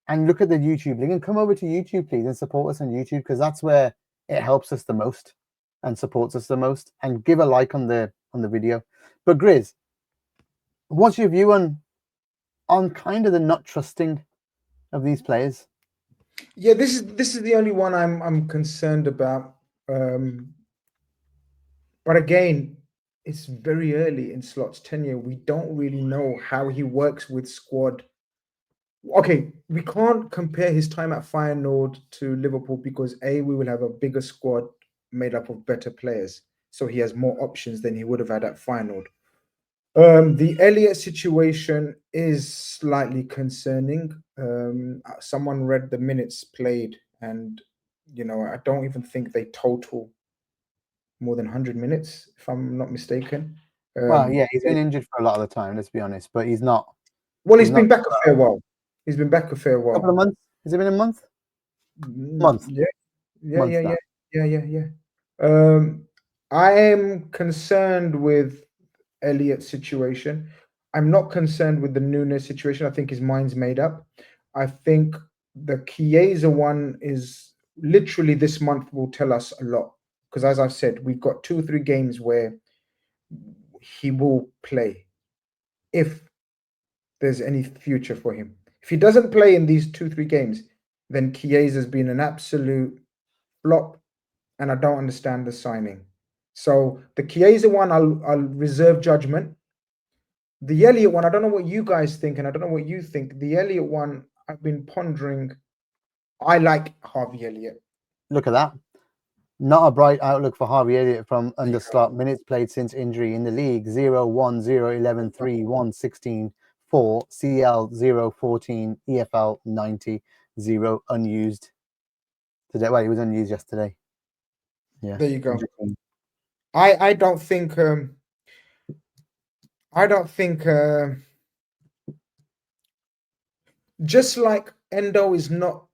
and look at the YouTube link and come over to YouTube, please, and support us on YouTube, because that's where it helps us the most and supports us the most. And give a like on the video. But Grizz, what's your view on kind of the not trusting of these players? Yeah, this is the only one I'm concerned about. But again, it's very early in Slot's tenure. We don't really know how he works with squad. Okay, we can't compare his time at Feyenoord to Liverpool because we will have a bigger squad made up of better players. So he has more options than he would have had at Feyenoord. The Elliott situation is slightly concerning. Someone read the minutes played, and I don't even think they total more than 100 minutes, if I'm not mistaken. Well, yeah, he's been injured for a lot of the time, let's be honest, but he's not. Well, he's been back a fair while. He's been back a fair while. Couple of months? Has it been a month? Month. Yeah. I am concerned with Elliott's situation. I'm not concerned with the Nunes situation. I think his mind's made up. I think the Chiesa one is literally this month will tell us a lot. Because as I've said, we've got 2 or 3 games where he will play if there's any future for him. If he doesn't play in these 2-3 games, then Chiesa's been an absolute flop, and I don't understand the signing. So the Chiesa one, I'll reserve judgment. The Elliott one, I don't know what you guys think, and I don't know what you think. The Elliott one, I've been pondering. I like Harvey Elliott. Look at that. Not a bright outlook for Harvey Elliott from under Slot. Minutes played since injury in the league: 0, 1, 0, 11, 3, 1, 16, 4, CL 0, 14, EFL 90, 0, unused today. Well, he was unused yesterday. Yeah. There you go. I don't think just like Endo is not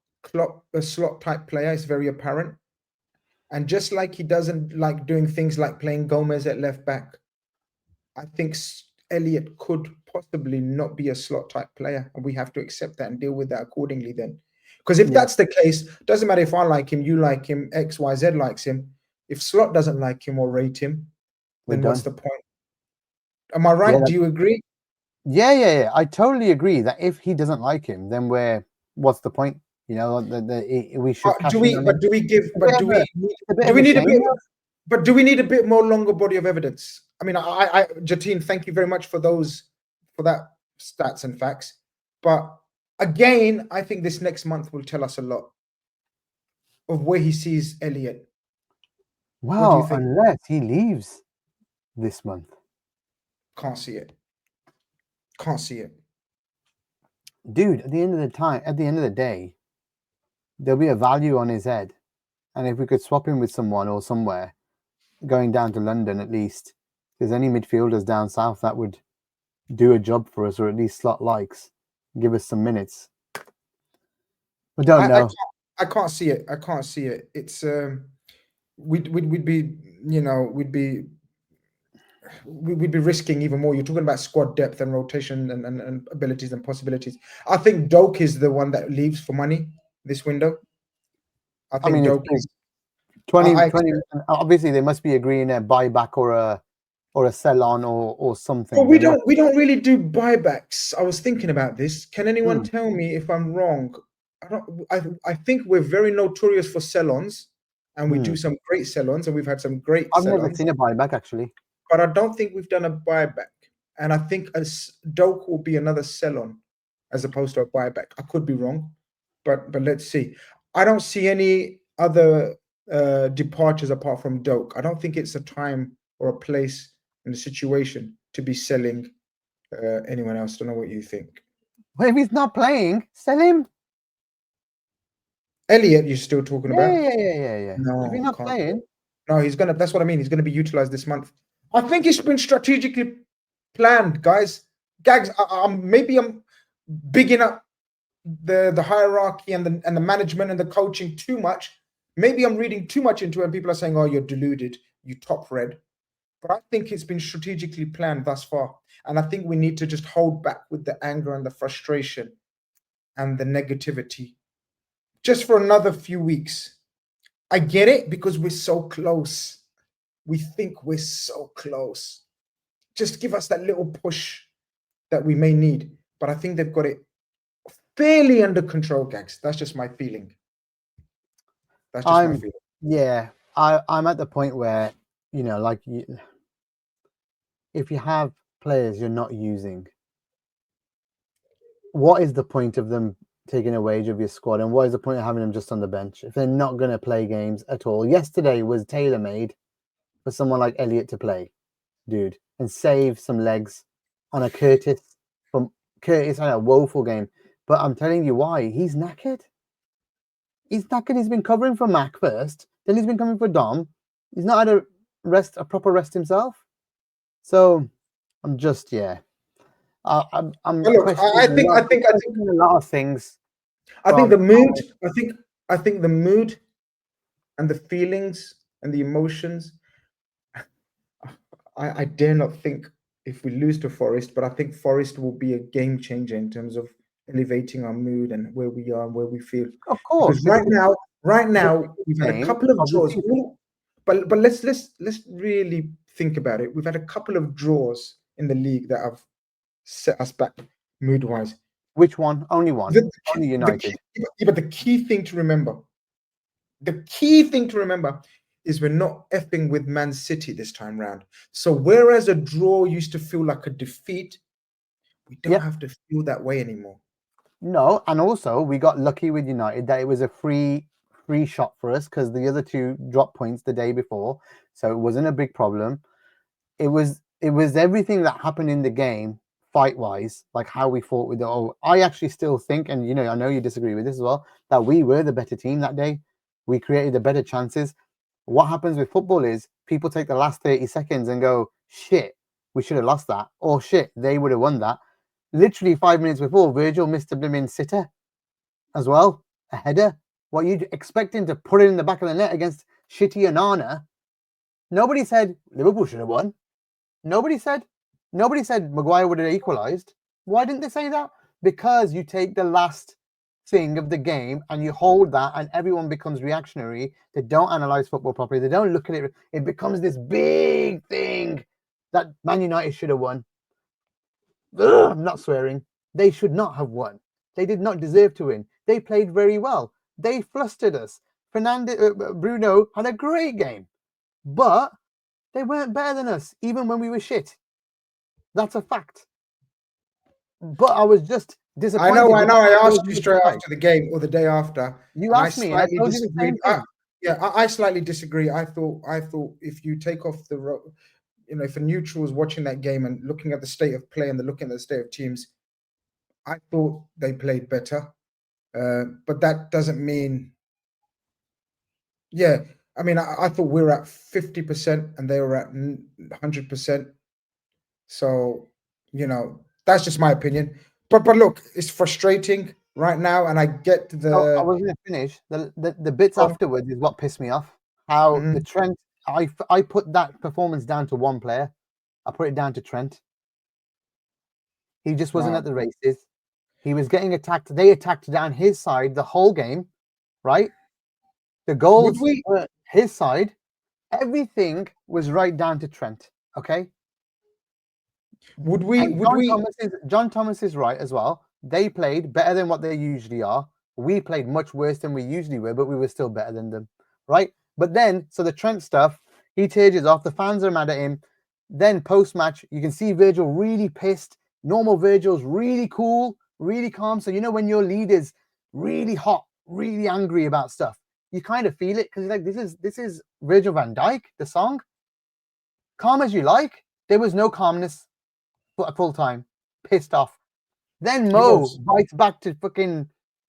a slot type player, it's very apparent. And just like he doesn't like doing things like playing Gomez at left back, I think Elliott could possibly not be a slot type player, and we have to accept that and deal with that accordingly then. Because if that's the case, doesn't matter if I like him, you like him, XYZ likes him. If Slot doesn't like him or rate him, then what's the point? Am I right? Do you agree? Yeah. I totally agree that if he doesn't like him, then what's the point? You know, we should. Do we need a bit more longer body of evidence? I mean, Jatine, thank you very much for that stats and facts. But again, I think this next month will tell us a lot of where he sees Elliott. Wow, unless he leaves this month. Can't see it. Dude, at the end of the day, there'll be a value on his head. And if we could swap him with someone or somewhere, going down to London at least, if there's any midfielders down south that would do a job for us, or at least Slot likes, give us some minutes. I don't know. I can't see it. It's we'd be risking even more. You're talking about squad depth and rotation and abilities and possibilities. I think Doak is the one that leaves for money this window. I think Doak is 20. Obviously, they must be agreeing a buyback or a sell on or something. Well, we don't really do buybacks. I was thinking about this. Can anyone tell me if I'm wrong? I think we're very notorious for sell-ons, and we do some great sell-ons, and we've had some great I've sell-ons. never seen a buyback actually. But I don't think we've done a buyback. And I think Doak will be another sell-on as opposed to a buyback. I could be wrong, but let's see. I don't see any other departures apart from Doak. I don't think it's a time or a place in a situation to be selling anyone else. I don't know what you think. Well, if he's not playing, sell him. Elliott, you're still talking about? Yeah. No, if he's not playing. No, that's what I mean. He's going to be utilized this month. I think it's been strategically planned, guys. Gags, maybe I'm bigging up the hierarchy and the management and the coaching too much. Maybe I'm reading too much into it, and people are saying, "Oh, you're deluded, you top red." But I think it's been strategically planned thus far, and I think we need to just hold back with the anger and the frustration and the negativity just for another few weeks. I get it because we're so close. We think we're so close. Just give us that little push that we may need. But I think they've got it fairly under control, Gags. That's just my feeling. Yeah, I'm at the point where, if you have players you're not using, what is the point of them taking a wage of your squad? And what is the point of having them just on the bench if they're not going to play games at all? Yesterday was tailor-made for someone like Elliott to play, dude, and save some legs on a Curtis on a woeful game. But I'm telling you why. He's knackered. He's knackered. He's been covering for Mac first, then he's been coming for Dom. He's not had a proper rest himself. So I'm just I'm I think a lot of things. I think the mood and the feelings and the emotions. I dare not think if we lose to Forest, but I think Forest will be a game changer in terms of elevating our mood and where we are and where we feel. Of course, because right now we've had a couple of draws. But let's really think about it, we've had a couple of draws in the league that have set us back mood-wise. Which one? Only one. The, Only the United. but the key thing to remember, is we're not effing with Man City this time round. So whereas a draw used to feel like a defeat, we don't Yep. have to feel that way anymore. No, and also we got lucky with United that it was a free shot for us because the other two dropped points the day before, so it wasn't a big problem. It was everything that happened in the game fight wise, like how we fought with the. Oh, I actually still think, and I know you disagree with this as well, that we were the better team that day. We created the better chances. What happens with football is people take the last 30 seconds and go, shit, we should have lost that, or shit, they would have won that. Literally 5 minutes before, Virgil missed a blimmin' sitter as well, a header. What you expecting to put it in the back of the net against shitty Onana? Nobody said Liverpool should have won. Nobody said Maguire would have equalised. Why didn't they say that? Because you take the last thing of the game and you hold that, and everyone becomes reactionary. They don't analyse football properly. They don't look at it. It becomes this big thing that Man United should have won. Ugh, I'm not swearing. They should not have won. They did not deserve to win. They played very well. They flustered us. Bruno had a great game, but they weren't better than us, even when we were shit. That's a fact. But I was just disappointed. I know. I asked you straight after the game or the day after. You asked me, and I told you the same thing. I slightly disagree. I thought if you take off the, if a neutral was watching that game and looking at the state of play and looking at the state of teams, I thought they played better. But that doesn't mean. Yeah, I mean, I thought we were at 50% and they were at 100%. So, that's just my opinion. But look, it's frustrating right now, and I get I the. wasn't going to finish. The bits afterwards is what pissed me off. How the Trent, I put that performance down to one player. I put it down to Trent. He just wasn't at the races. He was getting attacked. They attacked down his side the whole game, right? The goals were his side. Everything was right down to Trent. Okay. John Thomas is right as well. They played better than what they usually are. We played much worse than we usually were, but we were still better than them, right? But then, so the Trent stuff, he tears off. The fans are mad at him. Then post-match, you can see Virgil really pissed. Normal Virgil's really cool, really calm. So when your leader's really hot, really angry about stuff, you kind of feel it because like this is Virgil van Dijk, the song. Calm as you like. There was no calmness for a full time. Pissed off. Then Mo bites back to fucking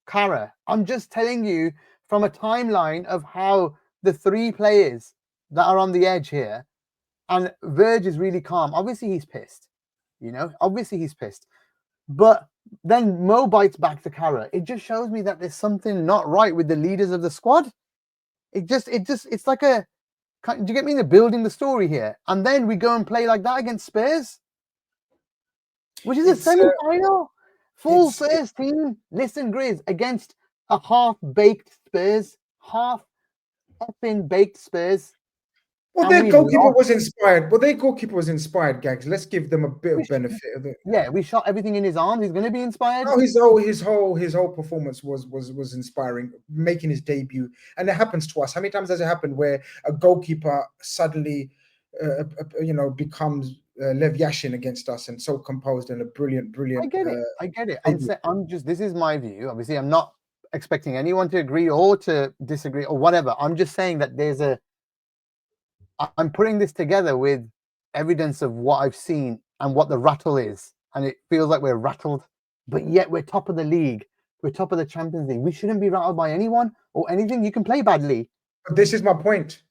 Kara. I'm just telling you from a timeline of how the three players that are on the edge here, and Verge is really calm. Obviously he's pissed. Obviously he's pissed. But then Mo bites back to Kara. It just shows me that there's something not right with the leaders of the squad. It's like a. Do you get me? They're building the story here, and then we go and play like that against Spurs, which is a semi-final. Full first team. Listen, Grizz, against a half-baked Spurs, half effing baked Spurs. Well, their goalkeeper was inspired. Gags. Let's give them a bit of benefit of it. Yeah, we shot everything in his arms. He's going to be inspired. No, his whole performance was inspiring, making his debut, and it happens to us. How many times has it happened where a goalkeeper suddenly, becomes Lev Yashin against us and so composed and a brilliant. I get it. This is my view. Obviously, I'm not expecting anyone to agree or to disagree or whatever. I'm just saying that I'm putting this together with evidence of what I've seen and what the rattle is. And it feels like we're rattled, but yet we're top of the league. We're top of the Champions League. We shouldn't be rattled by anyone or anything. You can play badly. But this is my point.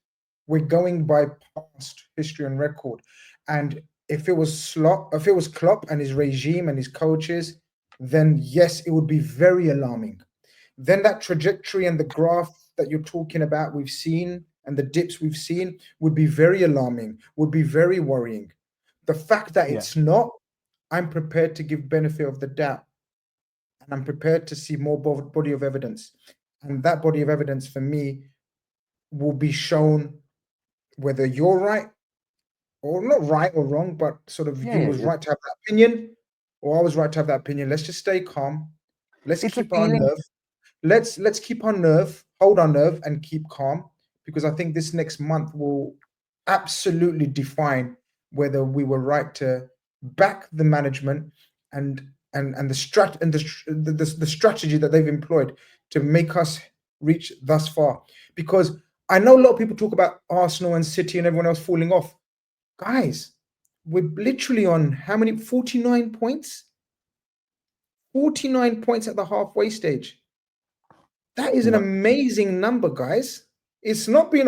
We're going by past history and record. And if it was Klopp and his regime and his coaches, then yes, it would be very alarming. Then that trajectory and the graph that you're talking about, we've seen, and the dips we've seen would be very alarming, would be very worrying. The fact that it's not, I'm prepared to give benefit of the doubt. And I'm prepared to see more body of evidence. And that body of evidence for me will be shown whether you're right or not right or wrong, but sort of Yeah, you yeah, was right to have that opinion, or I was right to have that opinion. Let's just stay calm. Let's it's a keep our feeling. nerve. Let's keep our nerve, hold our nerve, and keep calm, because I think this next month will absolutely define whether we were right to back the management and the strategy that they've employed to make us reach thus far. Because I know a lot of people talk about Arsenal and City and everyone else falling off. Guys, we're literally on how many? 49 points? 49 points at the halfway stage. That is an Yep. amazing number, guys. It's not being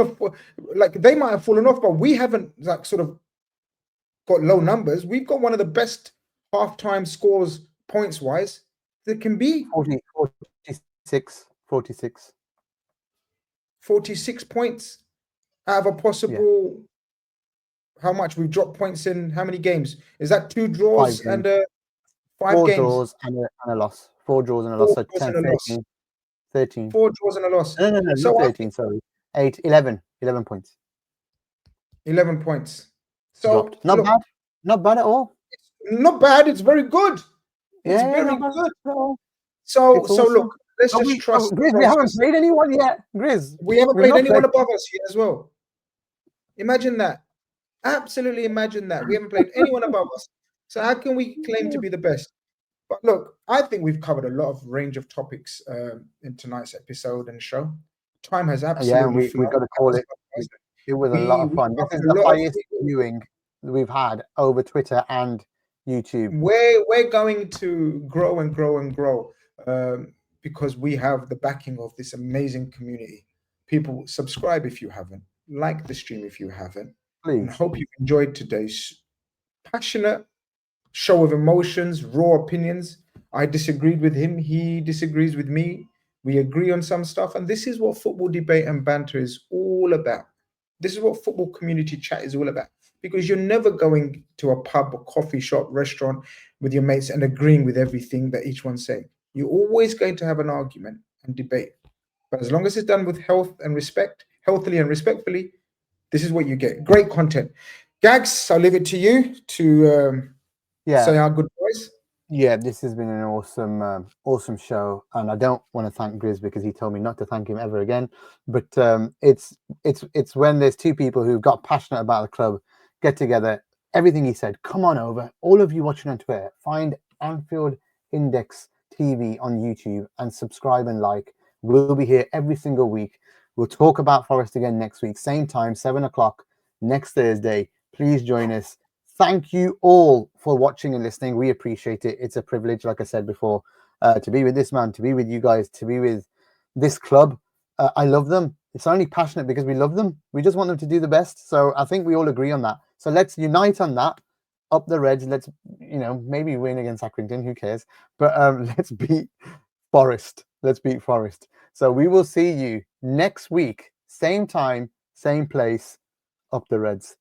like they might have fallen off, but we haven't like sort of got low numbers. We've got one of the best halftime scores points wise that can be. 46, 46. 46 points out of a Yeah, possible, how much we've dropped points in how many games? Is that 2 5 draws games. and 5 4 games? draws and a loss. 4 draws and a 4 loss. So draws 10, and a loss. 13. 13. 4 draws and a loss. No, So not I 13, sorry. 8, 11. 11 points 11 points. So dropped. Not look, bad. Not bad at all. not bad. It's very good. It's Yeah, very not bad good. at all. So It's so look, awesome. let's Oh, just trust the Grizz, we haven't process. played anyone yet. Grizz, We haven't we've played not anyone played. above us yet as well. Imagine that. Absolutely imagine that. We haven't played anyone above us. So how can we claim to be the best? But look, I think we've covered a lot of range of topics in tonight's episode and show. Time has Yeah, and absolutely we've flown. got to call it. It was a lot of We fun. This is covered a the lot of highest viewing we've had over Twitter and YouTube. we're going to grow and grow and grow because we have the backing of this amazing community. People, subscribe if you haven't, like the stream if you haven't, and Please. hope you've enjoyed today's passionate show of emotions, raw opinions. I disagreed with him, he disagrees with me. We agree on some stuff, and this is what football debate and banter is all about. This is what football community chat is all about. Because you're never going to a pub, a coffee shop, restaurant with your mates and agreeing with everything that each one's saying. You're always going to have an argument and debate. But as long as it's done with health and respect, healthily and respectfully, this is what you get. Great content. Gags, I'll leave it to you to Yeah. say our goodbyes. Yeah, this has been an awesome show, and I don't want to thank Grizz because he told me not to thank him ever again. But it's when there's two people who've got passionate about the club get together. Everything he said, come on over, all of you watching on Twitter, find Anfield Index TV on YouTube and subscribe and like. We'll be here every single week. We'll talk about Forest again next week, same time, 7 o'clock next Thursday. Please join us. Thank you all for watching and listening. We appreciate it. It's a privilege, like I said before, to be with this man, to be with you guys, to be with this club. I love them. It's only passionate because we love them. We just want them to do the best. So I think we all agree on that. So let's unite on that. Up the Reds. Let's, maybe win against Accrington. Who cares? But let's beat Forest. Let's beat Forest. So we will see you next week. Same time, same place. Up the Reds.